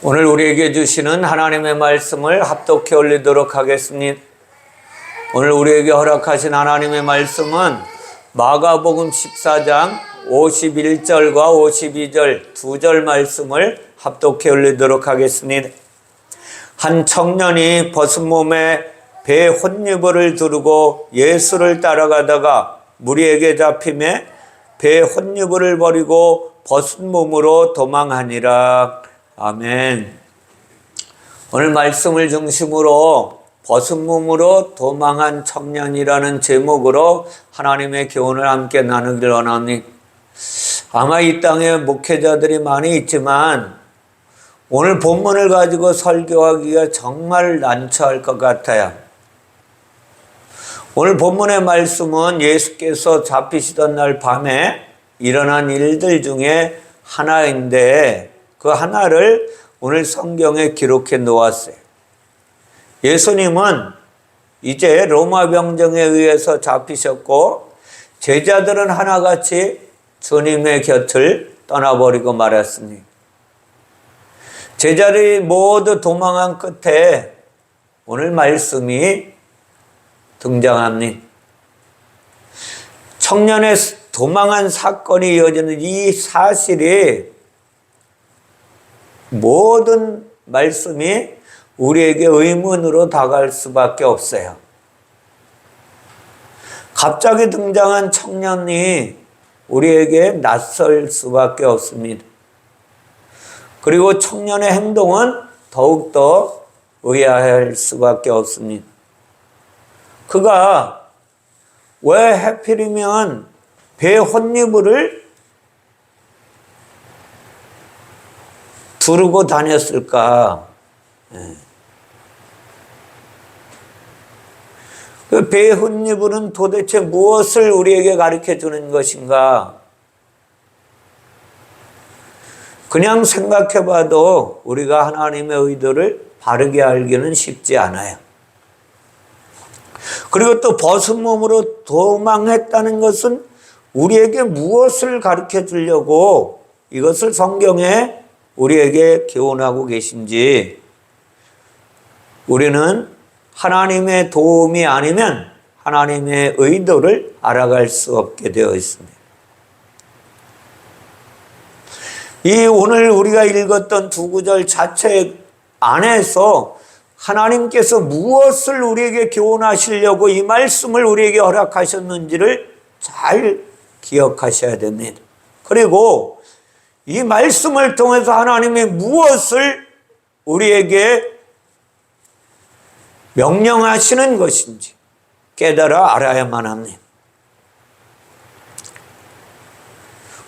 오늘 우리에게 주시는 하나님의 말씀을 합독해 올리도록 하겠습니다. 오늘 우리에게 허락하신 하나님의 말씀은 마가복음 14장 51절과 52절 두 절 말씀을 합독해 올리도록 하겠습니다. 한 청년이 벗은 몸에 배 혼유부를 두르고 예수를 따라가다가 무리에게 잡히매 배 혼유부를 버리고 벗은 몸으로 도망하니라. 아멘. 오늘 말씀을 중심으로 벗은 몸으로 도망한 청년이라는 제목으로 하나님의 교훈을 함께 나누길 원합니다. 아마 이 땅에 목회자들이 많이 있지만 오늘 본문을 가지고 설교하기가 정말 난처할 것 같아요. 오늘 본문의 말씀은 예수께서 잡히시던 날 밤에 일어난 일들 중에 하나인데 그 하나를 오늘 성경에 기록해 놓았어요. 예수님은 이제 로마 병정에 의해서 잡히셨고 제자들은 하나같이 주님의 곁을 떠나버리고 말았습니다. 제자들이 모두 도망한 끝에 오늘 말씀이 등장합니다. 청년의 도망한 사건이 이어지는 이 사실이 모든 말씀이 우리에게 의문으로 다가갈 수밖에 없어요. 갑자기 등장한 청년이 우리에게 낯설 수밖에 없습니다. 그리고 청년의 행동은 더욱더 의아할 수밖에 없습니다. 그가 왜 하필이면 배 혼유부를 두르고 다녔을까? 그 배 혼유부는 도대체 무엇을 우리에게 가르쳐 주는 것인가? 그냥 생각해 봐도 우리가 하나님의 의도를 바르게 알기는 쉽지 않아요. 그리고 또 벗은 몸으로 도망했다는 것은 우리에게 무엇을 가르쳐 주려고 이것을 성경에 우리에게 교훈하고 계신지 우리는 하나님의 도움이 아니면 하나님의 의도를 알아갈 수 없게 되어 있습니다. 이 오늘 우리가 읽었던 두 구절 자체 안에서 하나님께서 무엇을 우리에게 교훈하시려고 이 말씀을 우리에게 허락하셨는지를 잘 기억하셔야 됩니다. 그리고 이 말씀을 통해서 하나님이 무엇을 우리에게 명령하시는 것인지 깨달아 알아야만 합니다.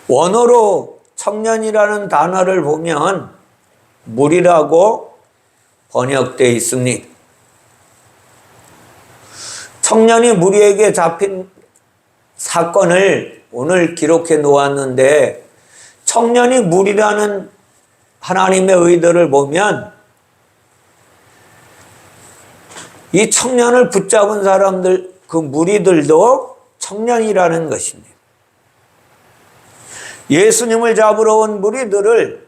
원어로 청년이라는 단어를 보면 무리라고 번역되어 있습니다. 청년이 무리에게 잡힌 사건을 오늘 기록해 놓았는데 청년이 무리라는 하나님의 의도를 보면 이 청년을 붙잡은 사람들, 그 무리들도 청년이라는 것입니다. 예수님을 잡으러 온 무리들을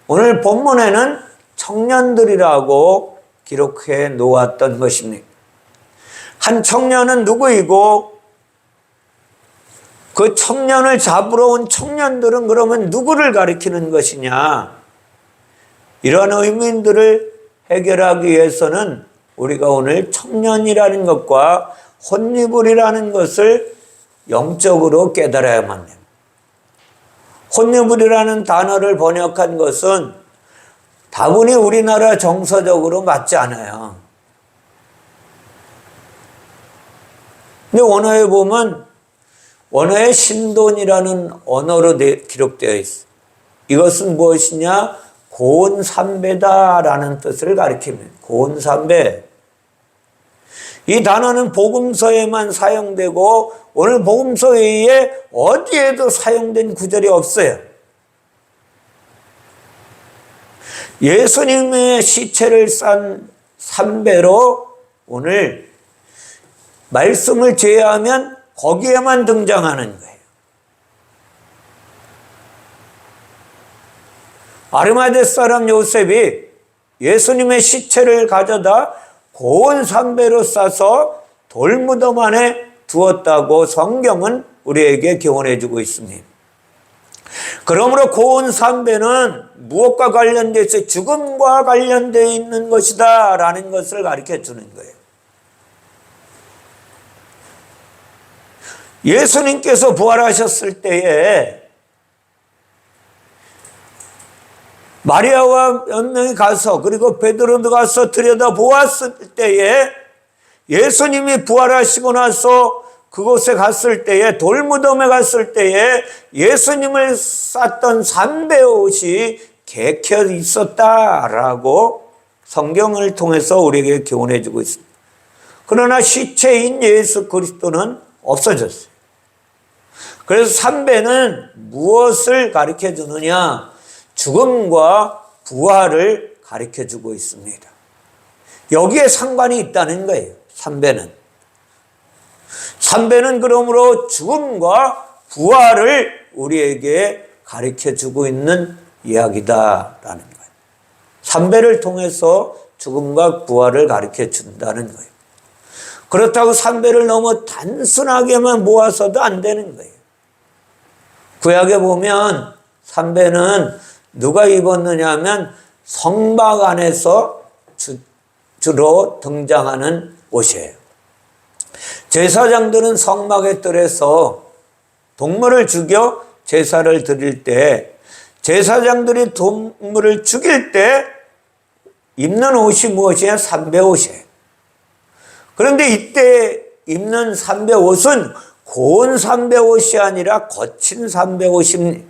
오늘 본문에는 청년들이라고 기록해 놓았던 것입니다. 한 청년은 누구이고 그 청년을 잡으러 온 청년들은 그러면 누구를 가리키는 것이냐? 이런 의문들을 해결하기 위해서는 우리가 오늘 청년이라는 것과 혼유불이라는 것을 영적으로 깨달아야만 합니다. 혼유불이라는 단어를 번역한 것은 다분히 우리나라 정서적으로 맞지 않아요. 근데 원어에 보면 원어에 신돈이라는 언어로 기록되어 있어요. 이것은 무엇이냐? 고온삼배다라는 뜻을 가리킵니다. 고온삼배. 이 단어는 복음서에만 사용되고 오늘 복음서 외에 어디에도 사용된 구절이 없어요. 예수님의 시체를 싼 삼배로 오늘 말씀을 제외하면 거기에만 등장하는 거예요. 아리마대 사람 요셉이 예수님의 시체를 가져다 고운 삼배로 싸서 돌무덤 안에 두었다고 성경은 우리에게 교훈해 주고 있습니다. 그러므로 고운 삼배는 무엇과 관련되어 있어요? 죽음과 관련되어 있는 것이다 라는 것을 가르쳐 주는 거예요. 예수님께서 부활하셨을 때에 마리아와 몇 명이 가서, 그리고 베드로도 가서 들여다보았을 때에 예수님이 부활하시고 나서 그곳에 갔을 때에, 돌무덤에 갔을 때에 예수님을 쌌던 삼배옷이 개켜 있었다라고 성경을 통해서 우리에게 교훈해 주고 있습니다. 그러나 시체인 예수 그리스도는 없어졌어요. 그래서 삼배는 무엇을 가르쳐 주느냐? 죽음과 부활을 가르쳐 주고 있습니다. 여기에 상관이 있다는 거예요. 삼배는 그러므로 죽음과 부활을 우리에게 가르쳐 주고 있는 이야기다라는 거예요. 삼배를 통해서 죽음과 부활을 가르쳐 준다는 거예요. 그렇다고 삼배를 너무 단순하게만 모아서도 안 되는 거예요. 구약에 보면 삼배는 누가 입었느냐 하면 성막 안에서 주로 등장하는 옷이에요. 제사장들은 성막의 뜰에서 동물을 죽여 제사를 드릴 때, 제사장들이 동물을 죽일 때 입는 옷이 무엇이냐? 삼배옷이에요. 그런데 이때 입는 삼배옷은 고운 삼배옷이 아니라 거친 삼배옷입니다.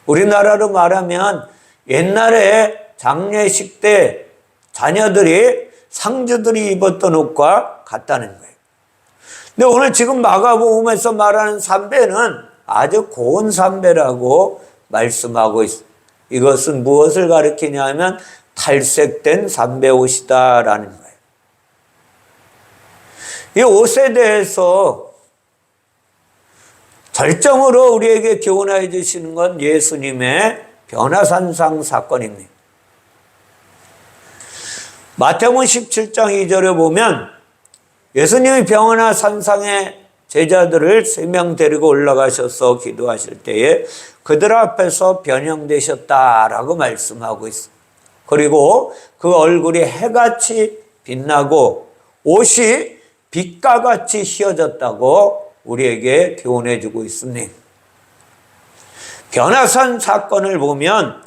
우리나라로 말하면 옛날에 장례식 때 자녀들이, 상주들이 입었던 옷과 같다는 거예요. 근데 오늘 지금 마가복음에서 말하는 삼배는 아주 고운 삼배라고 말씀하고 있습니다. 이것은 무엇을 가리키냐 하면 탈색된 삼배옷이다라는 거예요. 이 옷에 대해서 절정으로 우리에게 교훈해 주시는 건 예수님의 변화산상 사건입니다. 마태복음 17장 2절에 보면 예수님이 변화산상에 제자들을 3명 데리고 올라가셔서 기도하실 때에 그들 앞에서 변형되셨다라고 말씀하고 있습니다. 그리고 그 얼굴이 해같이 빛나고 옷이 빛과 같이 휘어졌다고 우리에게 교훈해 주고 있습니다. 변화산 사건을 보면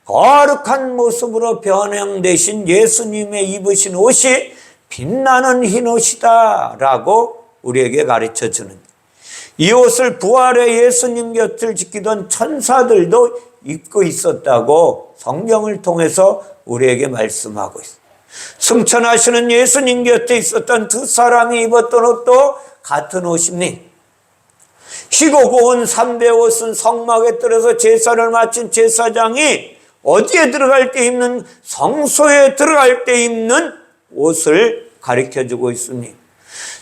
거룩한 모습으로 변형되신 예수님의 입으신 옷이 빛나는 흰 옷이다 라고 우리에게 가르쳐 주는, 이 옷을 부활의 예수님 곁을 지키던 천사들도 입고 있었다고 성경을 통해서 우리에게 말씀하고 있습니다. 승천하시는 예수님 곁에 있었던 두 사람이 입었던 옷도 같은 옷입니다. 희고 고운 삼배옷은 성막에 들어서 제사를 마친 제사장이 어디에 들어갈 때 입는, 성소에 들어갈 때 입는 옷을 가리켜주고 있습니다.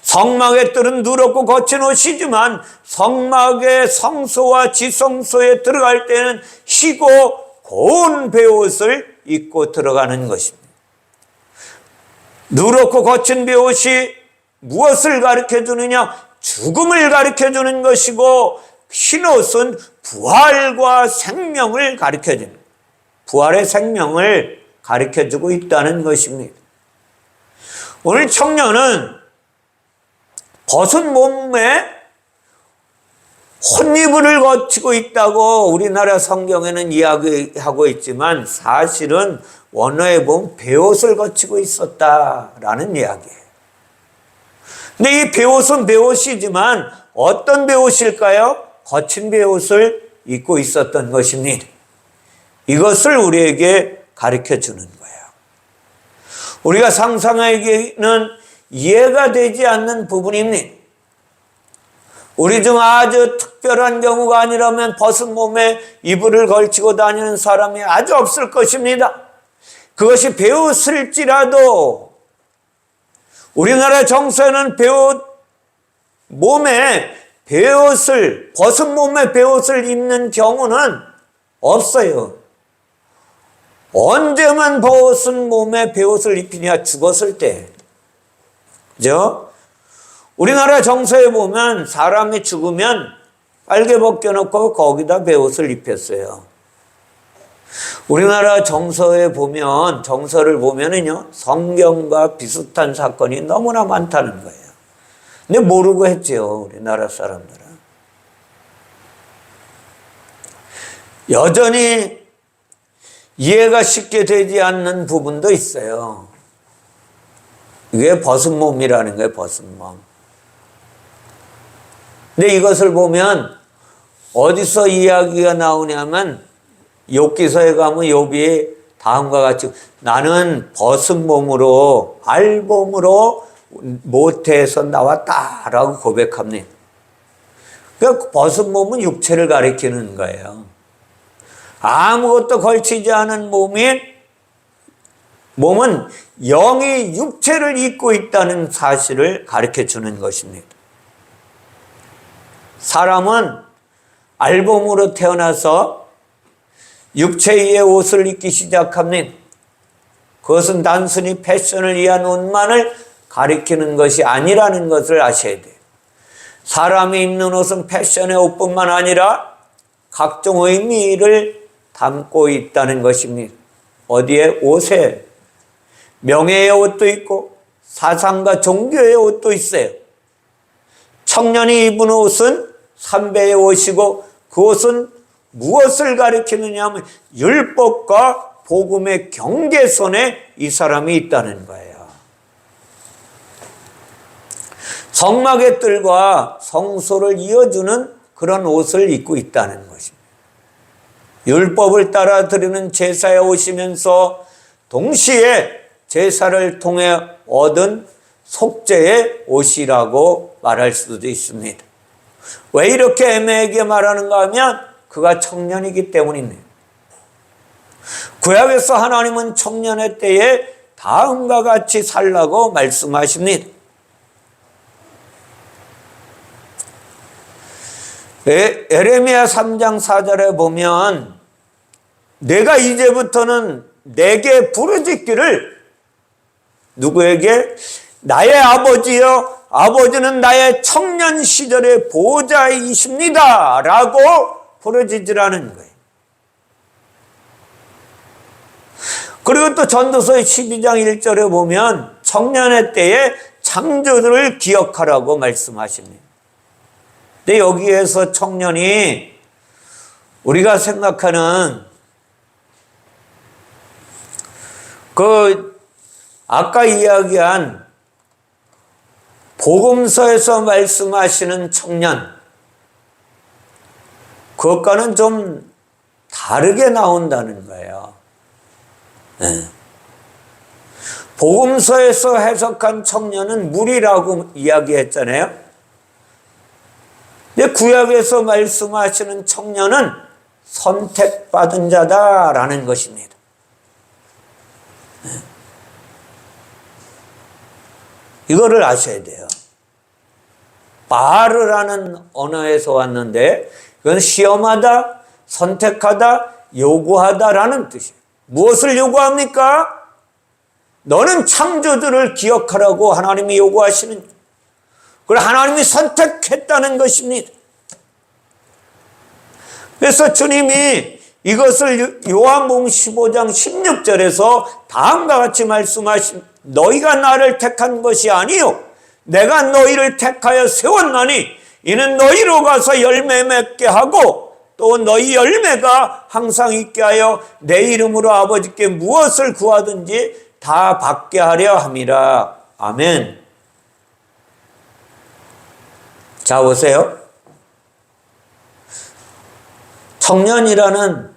성막의 뜰은 누렇고 거친 옷이지만 성막의 성소와 지성소에 들어갈 때는 희고 고운 베옷을 입고 들어가는 것입니다. 누렇고 거친 베옷이 무엇을 가르쳐 주느냐? 죽음을 가르쳐 주는 것이고, 흰옷은 부활과 생명을 가르쳐 줍니다. 부활의 생명을 가르쳐 주고 있다는 것입니다. 오늘 청년은 벗은 몸에 혼이불을 거치고 있다고 우리나라 성경에는 이야기하고 있지만 사실은 원어에 보면 베옷을 거치고 있었다라는 이야기예요. 근데 이 베옷은 베옷이지만 어떤 베옷일까요? 거친 베옷을 입고 있었던 것입니다. 이것을 우리에게 가르쳐 주는 거예요. 우리가 상상하기에는 이해가 되지 않는 부분입니다. 우리 중 아주 특별한 경우가 아니라면 벗은 몸에 이불을 걸치고 다니는 사람이 아주 없을 것입니다. 그것이 베옷일지라도 우리나라 정서에는 몸에 베옷을, 벗은 몸에 베옷을 입는 경우는 없어요. 언제만 벗은 몸에 베옷을 입히냐? 죽었을 때. 그죠? 우리나라 정서에 보면 사람이 죽으면 빨개 벗겨놓고 거기다 베옷을 입혔어요. 우리나라 정서를 보면은요, 성경과 비슷한 사건이 너무나 많다는 거예요. 근데 모르고 했죠, 우리나라 사람들은. 여전히 이해가 쉽게 되지 않는 부분도 있어요. 이게 벗은 몸이라는 거예요, 벗은 몸. 근데 이것을 보면 어디서 이야기가 나오냐면 욥기서에 가면 욥이 다음과 같이 나는 벗은 몸으로 알몸으로 모태에서 나왔다라고 고백합니다. 그러니까 벗은 몸은 육체를 가리키는 거예요. 아무것도 걸치지 않은 몸은 영이 육체를 입고 있다는 사실을 가르쳐 주는 것입니다. 사람은 알몸으로 태어나서 육체 위에 옷을 입기 시작합니다. 그것은 단순히 패션을 위한 옷만을 가리키는 것이 아니라는 것을 아셔야 돼요. 사람이 입는 옷은 패션의 옷뿐만 아니라 각종 의미를 담고 있다는 것입니다. 어디에? 옷에. 명예의 옷도 있고 사상과 종교의 옷도 있어요. 청년이 입은 옷은 삼배의 옷이고 그 옷은 무엇을 가리키느냐 하면 율법과 복음의 경계선에 이 사람이 있다는 거예요. 성막의 뜰과 성소를 이어주는 그런 옷을 입고 있다는 것입니다. 율법을 따라 드리는 제사에 오시면서 동시에 제사를 통해 얻은 속죄의 옷이라고 말할 수도 있습니다. 왜 이렇게 애매하게 말하는가 하면 그가 청년이기 때문입니다. 구약에서 하나님은 청년의 때에 다음과 같이 살라고 말씀하십니다. 에레미야 3장 4절에 보면 내가 이제부터는 내게 부르짖기를 누구에게? 나의 아버지여 아버지는 나의 청년 시절의 보호자이십니다 라고 부르짖으라는 거예요. 그리고 또 전도서 12장 1절에 보면 청년의 때에 창조들을 기억하라고 말씀하십니다. 근데 여기에서 청년이 우리가 생각하는 아까 이야기한 복음서에서 말씀하시는 청년, 그것과는 좀 다르게 나온다는 거예요. 네. 복음서에서 해석한 청년은 무리라고 이야기했잖아요. 근데 구약에서 말씀하시는 청년은 선택받은 자다라는 것입니다. 네. 이거를 아셔야 돼요. 바르라는 언어에서 왔는데 이건 시험하다, 선택하다, 요구하다라는 뜻이에요. 무엇을 요구합니까? 너는 창조들을 기억하라고 하나님이 요구하시는, 그걸 하나님이 선택했다는 것입니다. 그래서 주님이 이것을 요한복음 15장 16절에서 다음과 같이 말씀하신 너희가 나를 택한 것이 아니요 내가 너희를 택하여 세웠나니 이는 너희로 가서 열매 맺게 하고 또 너희 열매가 항상 있게 하여 내 이름으로 아버지께 무엇을 구하든지 다 받게 하려 함이라. 아멘. 자, 보세요. 청년이라는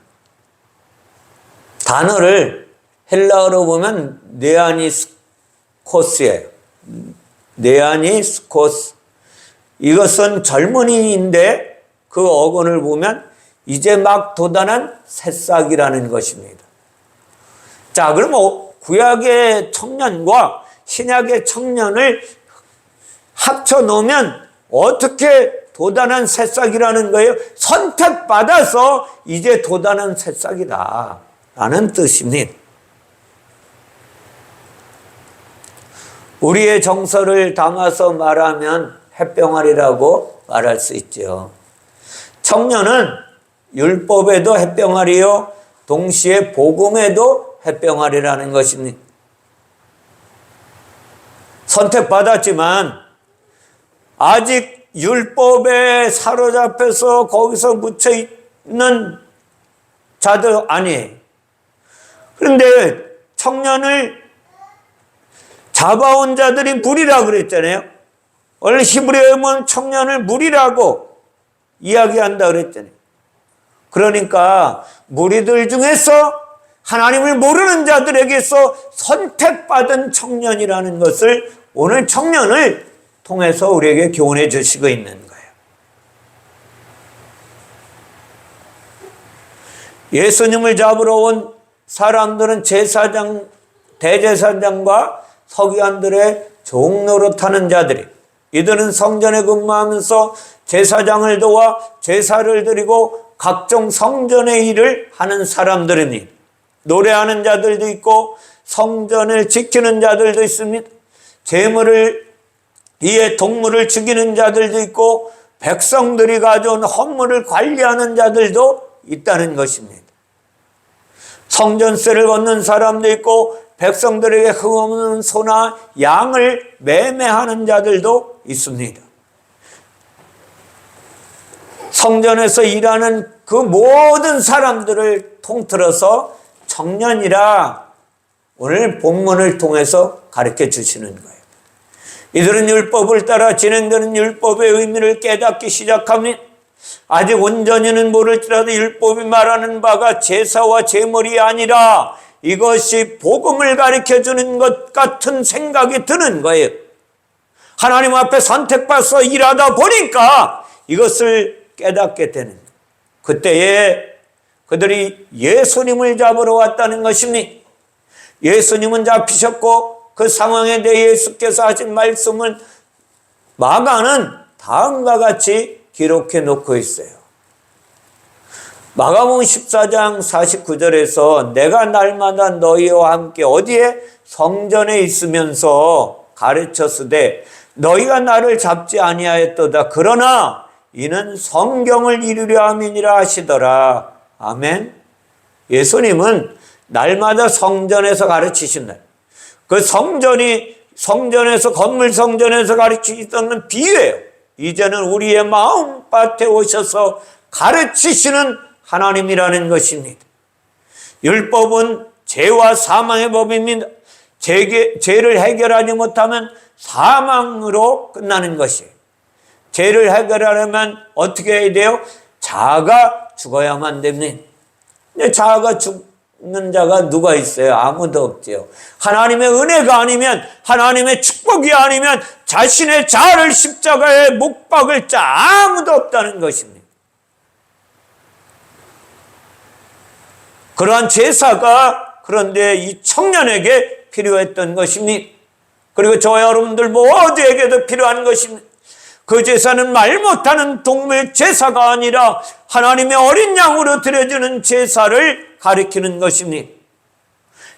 단어를 헬라어로 보면 네아니스코스예요. 네아니스코스. 이것은 젊은이인데 그 어근을 보면 이제 막 도단한 새싹이라는 것입니다. 자, 그럼 구약의 청년과 신약의 청년을 합쳐 놓으면 어떻게 도단한 새싹이라는 거예요? 선택받아서 이제 도단한 새싹이다. 라는 뜻입니다. 우리의 정서를 담아서 말하면 햇병아리라고 말할 수 있죠. 청년은 율법에도 햇병아리요, 동시에 복음에도 햇병아리라는 것입니다. 선택받았지만 아직 율법에 사로잡혀서 거기서 묻혀 있는 자도 아니에요. 그런데 청년을 잡아온 자들이 무리라고 그랬잖아요. 원래 히브리어에 보면 청년을 무리라고 이야기한다 그랬잖아요. 그러니까 무리들 중에서 하나님을 모르는 자들에게서 선택받은 청년이라는 것을 오늘 청년을 통해서 우리에게 교훈해 주시고 있는 거예요. 예수님을 잡으러 온 사람들은 제사장, 대제사장과 서기관들의 종노릇하는 자들이, 이들은 성전에 근무하면서 제사장을 도와 제사를 드리고 각종 성전의 일을 하는 사람들입니다. 노래하는 자들도 있고 성전을 지키는 자들도 있습니다. 제물을 위해 동물을 죽이는 자들도 있고 백성들이 가져온 헌물을 관리하는 자들도 있다는 것입니다. 성전세를 걷는 사람도 있고 백성들에게 흠없는 소나 양을 매매하는 자들도 있습니다. 성전에서 일하는 그 모든 사람들을 통틀어서 청년이라 오늘 본문을 통해서 가르쳐 주시는 거예요. 이들은 율법을 따라 진행되는 율법의 의미를 깨닫기 시작합니다. 아직 온전히는 모를지라도 율법이 말하는 바가 제사와 제물이 아니라 이것이 복음을 가르쳐주는 것 같은 생각이 드는 거예요. 하나님 앞에 선택받아서 일하다 보니까 이것을 깨닫게 되는 거예요. 그때에 그들이 예수님을 잡으러 왔다는 것입니다. 예수님은 잡히셨고 그 상황에 대해 예수께서 하신 말씀을 마가는 다음과 같이 기록해 놓고 있어요. 마가복음 14장 49절에서 내가 날마다 너희와 함께 어디에? 성전에 있으면서 가르쳤으되 너희가 나를 잡지 아니하였도다. 그러나 이는 성경을 이루려 함이니라 하시더라. 아멘. 예수님은 날마다 성전에서 가르치신다. 그 성전에서 건물 성전에서 가르치시던 비유예요. 이제는 우리의 마음밭에 오셔서 가르치시는 하나님이라는 것입니다. 율법은 죄와 사망의 법입니다. 죄를 해결하지 못하면 사망으로 끝나는 것이에요. 죄를 해결하려면 어떻게 해야 돼요? 자아가 죽어야만 됩니다. 근데 자아가 죽는 자가 누가 있어요? 아무도 없죠. 하나님의 은혜가 아니면, 하나님의 축복이 아니면 자신의 자아를 십자가에 못 박을 자 아무도 없다는 것입니다. 그러한 제사가 그런데 이 청년에게 필요했던 것입니다. 그리고 저와 여러분들 모두에게도 필요한 것입니다. 그 제사는 말 못하는 동물 제사가 아니라 하나님의 어린 양으로 드려주는 제사를 가리키는 것입니다.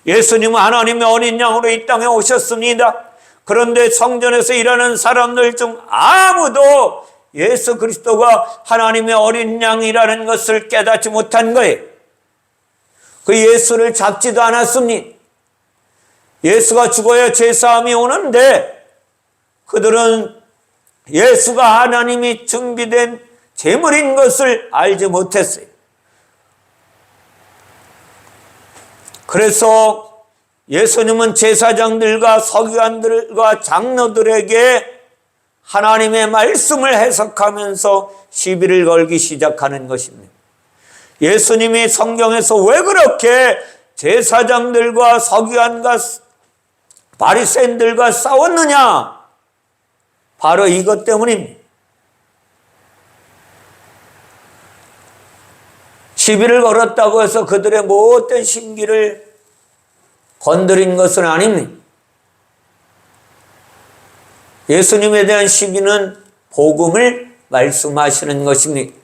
예수님은 하나님의 어린 양으로 이 땅에 오셨습니다. 그런데 성전에서 일하는 사람들 중 아무도 예수 그리스도가 하나님의 어린 양이라는 것을 깨닫지 못한 거예요. 그 예수를 잡지도 않았습니다. 예수가 죽어야 죄사함이 오는데 그들은 예수가 하나님이 준비된 제물인 것을 알지 못했어요. 그래서 예수님은 제사장들과 서기관들과 장로들에게 하나님의 말씀을 해석하면서 시비를 걸기 시작하는 것입니다. 예수님이 성경에서 왜 그렇게 제사장들과 서기관과 바리새인들과 싸웠느냐? 바로 이것 때문입니다. 시비를 걸었다고 해서 그들의 못된 신기를 건드린 것은 아닙니다. 예수님에 대한 시비는 복음을 말씀하시는 것입니다.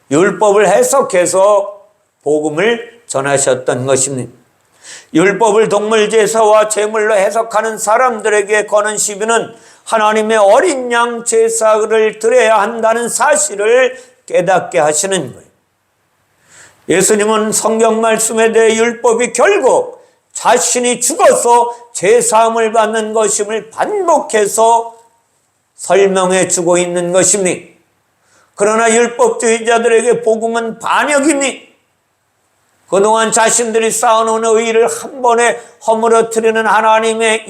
율법을 해석해서 복음을 전하셨던 것입니다. 율법을 동물 제사와 제물로 해석하는 사람들에게 거는 시비는 하나님의 어린 양 제사를 드려야 한다는 사실을 깨닫게 하시는 거예요. 예수님은 성경 말씀에 대해 율법이 결국 자신이 죽어서 제사함을 받는 것임을 반복해서 설명해 주고 있는 것입니다. 그러나 율법주의자들에게 복음은 반역입니다. 그동안 자신들이 쌓아놓은 의의를 한 번에 허물어뜨리는 하나님의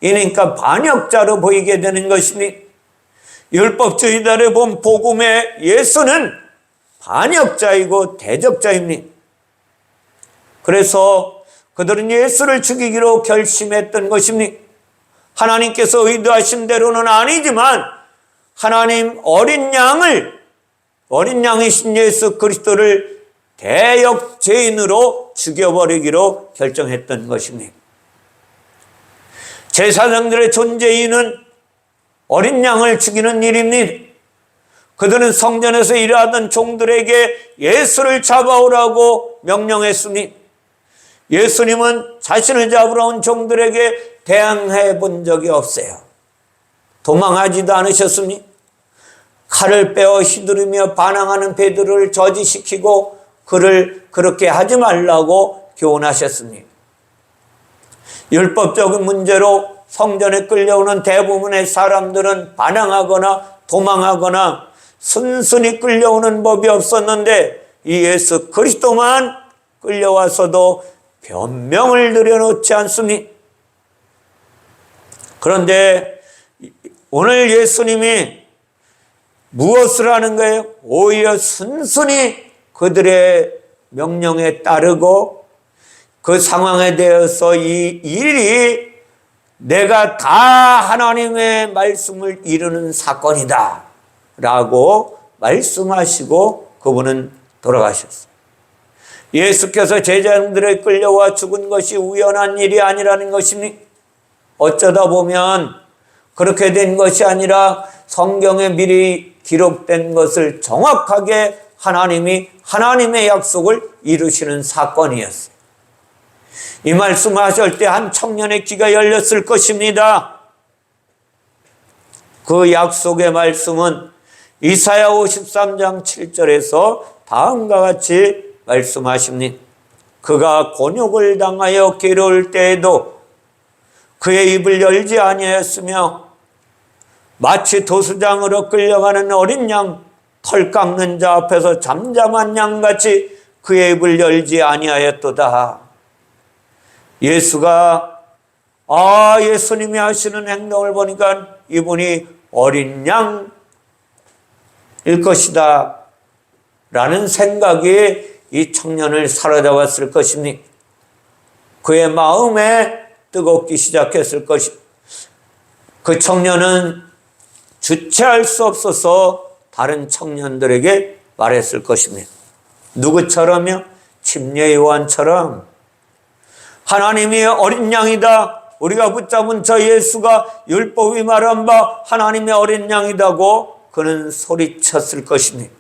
이야기이니까 반역자로 보이게 되는 것입니다. 율법주의자를 본 복음의 예수는 반역자이고 대적자입니다. 그래서 그들은 예수를 죽이기로 결심했던 것입니다. 하나님께서 의도하신 대로는 아니지만 하나님 어린 양이신 예수 그리스도를 대역 죄인으로 죽여버리기로 결정했던 것입니다. 제사장들의 존재인은 어린 양을 죽이는 일입니다. 그들은 성전에서 일하던 종들에게 예수를 잡아오라고 명령했습니다. 예수님은 자신을 잡으러 온 종들에게 대항해 본 적이 없어요. 도망하지도 않으셨습니다. 칼을 빼어 휘두르며 반항하는 베드로를 저지시키고 그를 그렇게 하지 말라고 교훈하셨습니다. 율법적인 문제로 성전에 끌려오는 대부분의 사람들은 반항하거나 도망하거나 순순히 끌려오는 법이 없었는데 이 예수 그리스도만 끌려와서도 변명을 늘여놓지 않습니다. 그런데 오늘 예수님이 무엇을 하는 거예요? 오히려 순순히 그들의 명령에 따르고 그 상황에 대해서 이 일이 내가 다 하나님의 말씀을 이루는 사건이다 라고 말씀하시고 그분은 돌아가셨어요. 예수께서 제자들에 끌려와 죽은 것이 우연한 일이 아니라는 것입니다. 어쩌다 보면 그렇게 된 것이 아니라 성경에 미리 기록된 것을 정확하게 하나님이 하나님의 약속을 이루시는 사건이었어요. 이 말씀하실 때 한 청년의 귀가 열렸을 것입니다. 그 약속의 말씀은 이사야 53장 7절에서 다음과 같이 말씀하십니다. 그가 곤욕을 당하여 괴로울 때에도 그의 입을 열지 아니하였으며 마치 도수장으로 끌려가는 어린 양, 털 깎는 자 앞에서 잠잠한 양같이 그의 입을 열지 아니하였도다. 예수님이 하시는 행동을 보니까 이분이 어린 양일 것이다 라는 생각이 이 청년을 사로잡았을 것입니다. 그의 마음에 뜨겁기 시작했을 것입니다. 그 청년은 주체할 수 없어서 다른 청년들에게 말했을 것입니다. 누구처럼요? 침례 요한처럼 하나님이 어린 양이다. 우리가 붙잡은 저 예수가 율법이 말한 바 하나님의 어린 양이다고 그는 소리쳤을 것입니다.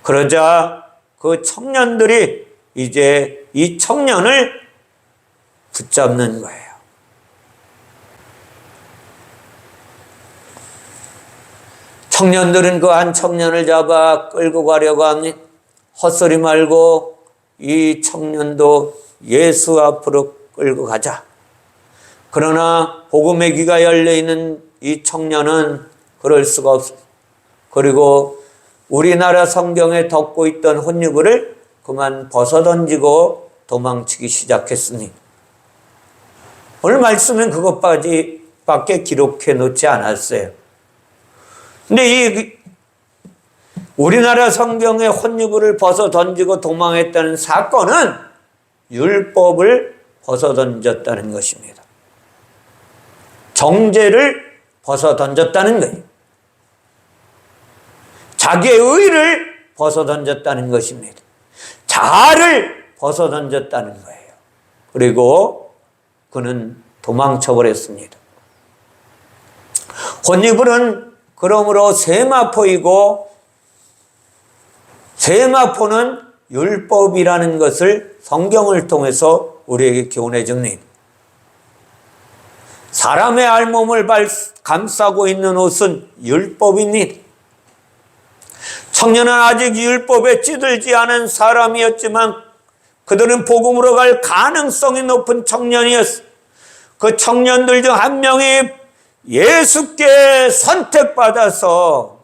그러자 그 청년들이 이제 이 청년을 붙잡는 거예요. 청년들은 그 한 청년을 잡아 끌고 가려고 합니다. 헛소리 말고 이 청년도 예수 앞으로 끌고 가자. 그러나 복음의 귀가 열려있는 이 청년은 그럴 수가 없어요. 그리고 우리나라 성경에 덮고 있던 혼유부를 그만 벗어던지고 도망치기 시작했습니다. 오늘 말씀은 그것밖에 기록해 놓지 않았어요. 근데 우리나라 성경의 혼유부를 벗어던지고 도망했다는 사건은 율법을 벗어던졌다는 것입니다. 정죄를 벗어던졌다는 거예요. 자기의 의를 벗어던졌다는 것입니다. 자아를 벗어던졌다는 거예요. 그리고 그는 도망쳐버렸습니다. 혼유부는 그러므로 세마포이고 세마포는 율법이라는 것을 성경을 통해서 우리에게 교훈해 줍니다. 사람의 알몸을 감싸고 있는 옷은 율법입니다. 청년은 아직 율법에 찌들지 않은 사람이었지만 그들은 복음으로 갈 가능성이 높은 청년이었어. 그 청년들 중 한 명이 예수께 선택받아서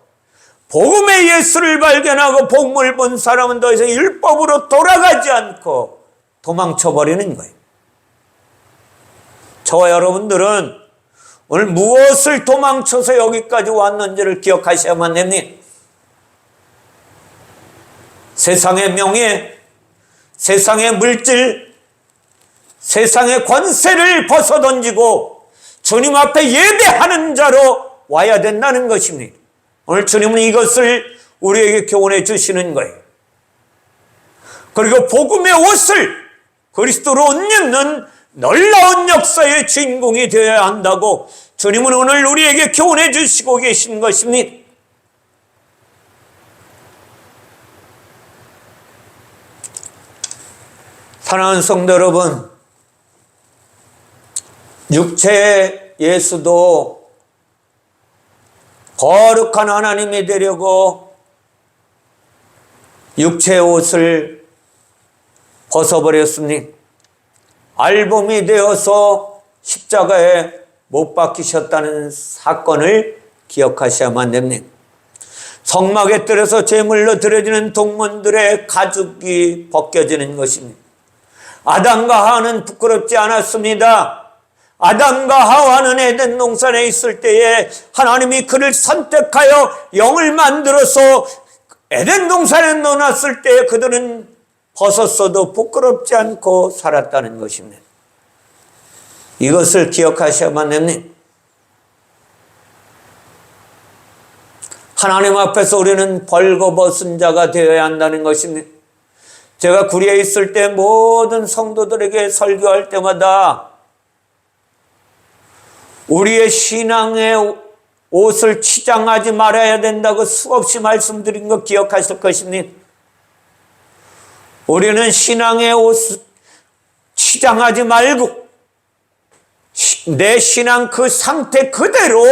복음의 예수를 발견하고 복음을 본 사람은 더 이상 율법으로 돌아가지 않고 도망쳐버리는 거예요. 저와 여러분들은 오늘 무엇을 도망쳐서 여기까지 왔는지를 기억하셔야만 됩니다. 세상의 명예, 세상의 물질, 세상의 권세를 벗어던지고 주님 앞에 예배하는 자로 와야 된다는 것입니다. 오늘 주님은 이것을 우리에게 교훈해 주시는 거예요. 그리고 복음의 옷을 그리스도로 옷 입는 놀라운 역사의 주인공이 되어야 한다고 주님은 오늘 우리에게 교훈해 주시고 계신 것입니다. 사랑하는 성도 여러분, 육체의 예수도 거룩한 하나님이 되려고 육체의 옷을 벗어버렸습니다. 알몸이 되어서 십자가에 못 박히셨다는 사건을 기억하셔야만 됩니다. 성막에 들어서 제물로 드려지는 동문들의 가죽이 벗겨지는 것입니다. 아담과 하와는 부끄럽지 않았습니다. 아담과 하와는 에덴 동산에 있을 때에 하나님이 그를 선택하여 영을 만들어서 에덴 동산에 넣어놨을 때에 그들은 벗었어도 부끄럽지 않고 살았다는 것입니다. 이것을 기억하셔야만 됩니다. 하나님 앞에서 우리는 벌거벗은 자가 되어야 한다는 것입니다. 제가 구리에 있을 때 모든 성도들에게 설교할 때마다 우리의 신앙의 옷을 치장하지 말아야 된다고 수없이 말씀드린 거 기억하실 것입니다. 우리는 신앙의 옷을 치장하지 말고 내 신앙 그 상태 그대로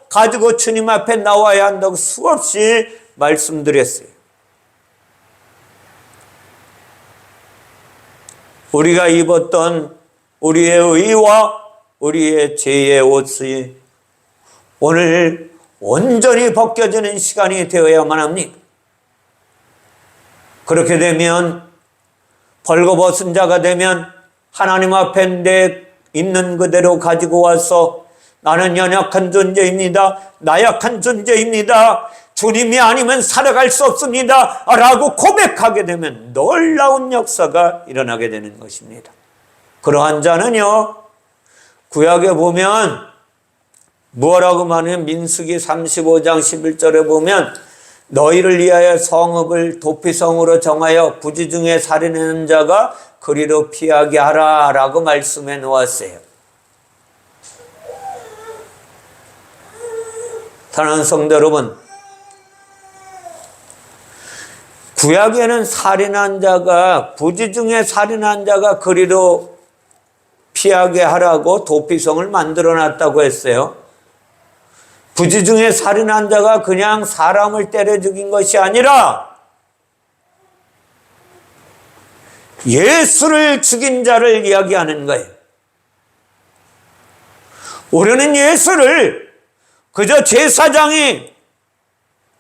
가지고 주님 앞에 나와야 한다고 수없이 말씀드렸어요. 우리가 입었던 우리의 의와 우리의 죄의 옷이 오늘 온전히 벗겨지는 시간이 되어야만 합니다. 그렇게 되면 벌거벗은 자가 되면 하나님 앞에 내 있는 그대로 가지고 와서 나는 연약한 존재입니다. 나약한 존재입니다. 주님이 아니면 살아갈 수 없습니다. 라고 고백하게 되면 놀라운 역사가 일어나게 되는 것입니다. 그러한 자는요, 구약에 보면 뭐라고 말하면 민수기 35장 11절에 보면 너희를 위하여 성읍을 도피성으로 정하여 부지 중에 살인하는 자가 그리로 피하게 하라 라고 말씀해 놓았어요. 사랑하는 성도 여러분, 구약에는 살인한 자가 부지 중에 살인한 자가 그리로 피하게 하라고 도피성을 만들어 놨다고 했어요. 부지 중에 살인한 자가 그냥 사람을 때려 죽인 것이 아니라 예수를 죽인 자를 이야기하는 거예요. 우리는 예수를 그저 제사장이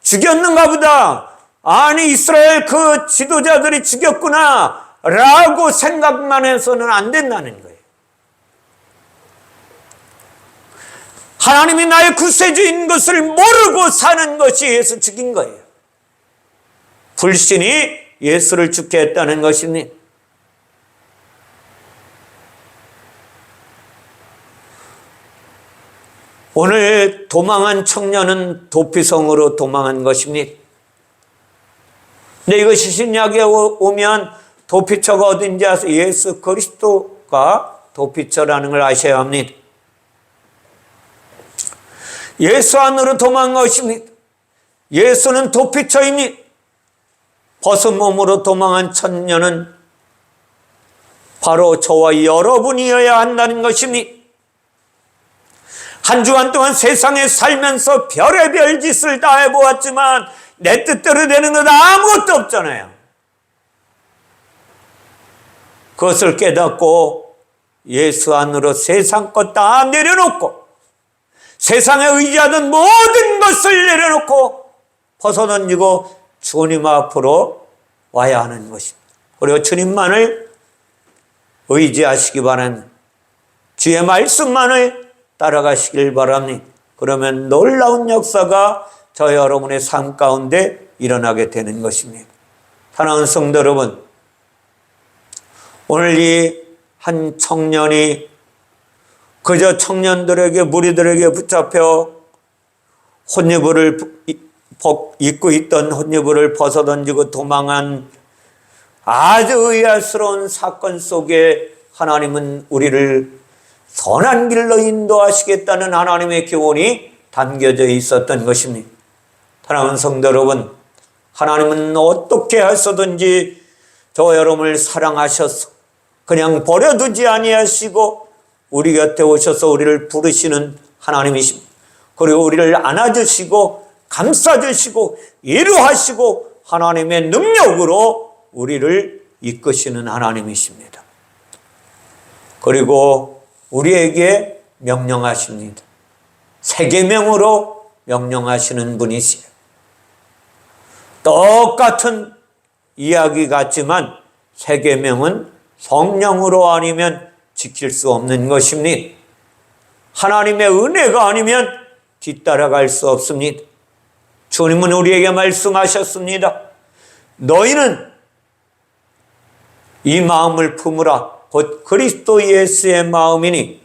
죽였는가 보다, 아니 이스라엘 그 지도자들이 죽였구나 라고 생각만 해서는 안 된다는 거예요. 하나님이 나의 구세주인 것을 모르고 사는 것이 예수 죽인 거예요. 불신이 예수를 죽게 했다는 것입니다. 오늘 도망한 청년은 도피성으로 도망한 것입니다. 근데 이것이 신약에 오면 도피처가 어딘지 아세요? 예수 그리스도가 도피처라는 걸 아셔야 합니다. 예수 안으로 도망간 것입니다. 예수는 도피처입니다. 벗은 몸으로 도망한 천녀는 바로 저와 여러분이어야 한다는 것입니다. 한 주간 동안 세상에 살면서 별의별 짓을 다 해보았지만 내 뜻대로 되는 것 아무것도 없잖아요. 그것을 깨닫고 예수 안으로 세상 것 다 내려놓고 세상에 의지하던 모든 것을 내려놓고 벗어던지고 주님 앞으로 와야 하는 것입니다. 그리고 주님만을 의지하시기 바랍니다. 주의 말씀만을 따라가시길 바랍니다. 그러면 놀라운 역사가 저 여러분의 삶 가운데 일어나게 되는 것입니다. 사랑하는 성도 여러분, 오늘 이 한 청년이 그저 청년들에게 무리들에게 붙잡혀 혼유부를 입고 있던 혼유부를 벗어던지고 도망한 아주 의아스러운 사건 속에 하나님은 우리를 선한 길로 인도하시겠다는 하나님의 교훈이 담겨져 있었던 것입니다. 사랑하는 성도 여러분, 하나님은 어떻게 하시든지 저 여러분을 사랑하셔서 그냥 버려두지 아니하시고 우리 곁에 오셔서 우리를 부르시는 하나님이십니다. 그리고 우리를 안아주시고 감싸주시고 위로하시고 하나님의 능력으로 우리를 이끄시는 하나님이십니다. 그리고 우리에게 명령하십니다. 새 계명으로 명령하시는 분이시에요. 똑같은 이야기 같지만 새 계명은 성령으로 아니면 지킬 수 없는 것입니다. 하나님의 은혜가 아니면 뒤따라갈 수 없습니다. 주님은 우리에게 말씀하셨습니다. 너희는 이 마음을 품으라. 곧 그리스도 예수의 마음이니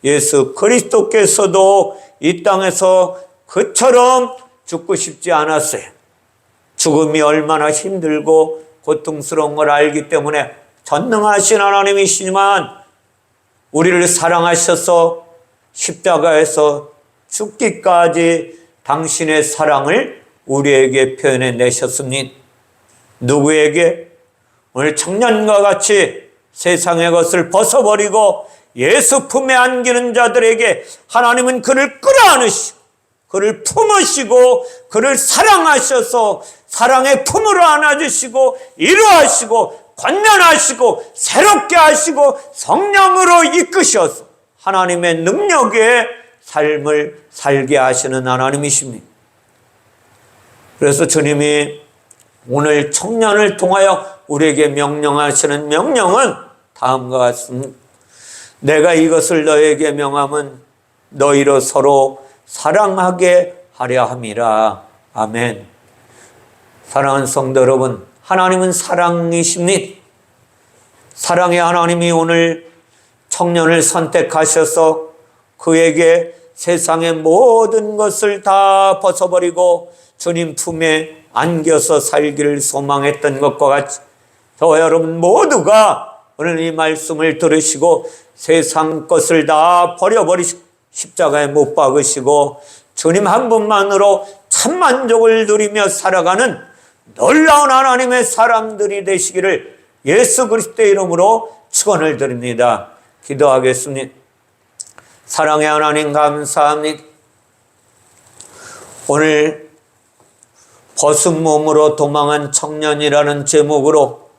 예수 그리스도께서도 이 땅에서 그처럼 죽고 싶지 않았어요. 죽음이 얼마나 힘들고 고통스러운 걸 알기 때문에 전능하신 하나님이시지만 우리를 사랑하셔서 십자가에서 죽기까지 당신의 사랑을 우리에게 표현해 내셨습니다. 누구에게? 오늘 청년과 같이 세상의 것을 벗어버리고 예수 품에 안기는 자들에게 하나님은 그를 끌어안으시고 그를 품으시고 그를 사랑하셔서 사랑의 품으로 안아주시고 위로하시고 권면하시고 새롭게 하시고 성령으로 이끄셔서 하나님의 능력의 삶을 살게 하시는 하나님이십니다. 그래서 주님이 오늘 청년을 통하여 우리에게 명령하시는 명령은 다음과 같습니다. 내가 이것을 너에게 명함은 너희로 서로 사랑하게 하려 함이라. 아멘. 사랑하는 성도 여러분, 하나님은 사랑이십니다. 사랑의 하나님이 오늘 청년을 선택하셔서 그에게 세상의 모든 것을 다 벗어버리고 주님 품에 안겨서 살기를 소망했던 것과 같이 저와 여러분 모두가 오늘 이 말씀을 들으시고 세상 것을 다 버려버리시고 십자가에 못 박으시고 주님 한 분만으로 참 만족을 누리며 살아가는 놀라운 하나님의 사람들이 되시기를 예수 그리스도의 이름으로 축원을 드립니다. 기도하겠습니다. 사랑의 하나님 감사합니다. 오늘 벗은 몸으로 도망한 청년이라는 제목으로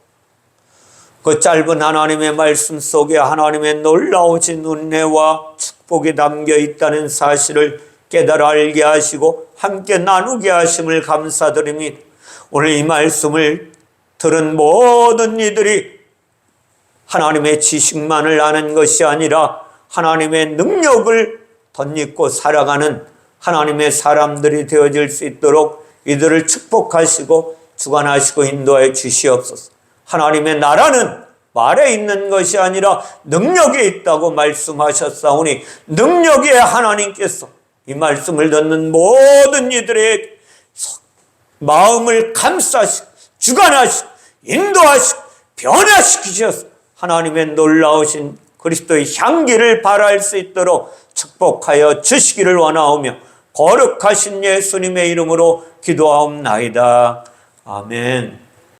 그 짧은 하나님의 말씀 속에 하나님의 놀라우신 은혜와 축복이 담겨 있다는 사실을 깨달아 알게 하시고 함께 나누게 하심을 감사드립니다. 오늘 이 말씀을 들은 모든 이들이 하나님의 지식만을 아는 것이 아니라 하나님의 능력을 덧입고 살아가는 하나님의 사람들이 되어질 수 있도록 이들을 축복하시고 주관하시고 인도하여 주시옵소서. 하나님의 나라는 말에 있는 것이 아니라 능력에 있다고 말씀하셨사오니 능력의 하나님께서 이 말씀을 듣는 모든 이들의 마음을 감싸시고 주관하시고 인도하시고 변화시키셔서 하나님의 놀라우신 그리스도의 향기를 발할 수 있도록 축복하여 주시기를 원하오며 거룩하신 예수님의 이름으로 기도하옵나이다. 아멘.